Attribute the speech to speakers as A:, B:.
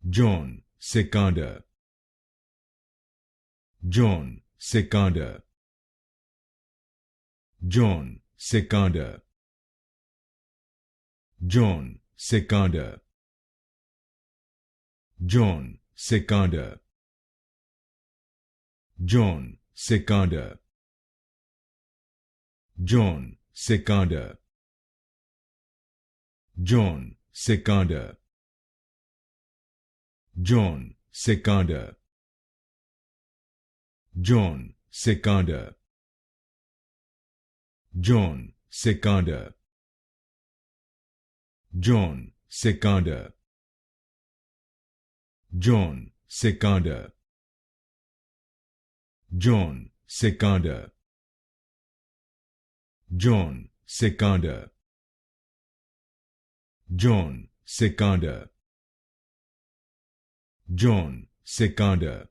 A: Jon Secada, Jon Secada, Jon Secada, Jon Secada, Jon Secada, Jon Secada, Jon Secada, Jon Secada, Jon Secada, Jon Secada, Jon Secada, Jon Secada, Jon Secada, Jon Secada, Jon Secada, Jon Secada, Jon Secada,